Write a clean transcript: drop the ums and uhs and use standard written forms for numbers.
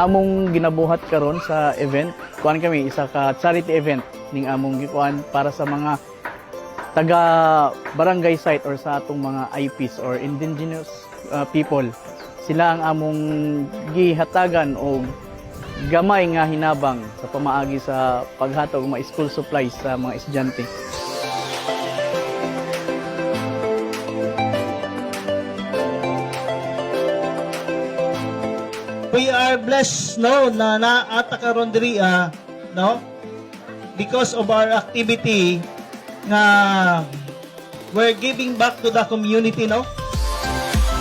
among ginabuhat karon sa event, kuan kami isa ka charity event ning among gikuan para sa mga taga barangay site or sa atong mga IPs or indigenous people. Sila ang among gihatagan o gamay nga hinabang sa pamaagi sa paghatag og mga school supplies sa mga estudyante. We are blessed, no, na naata karon diri, no, because of our activity nga we're giving back to the community, no.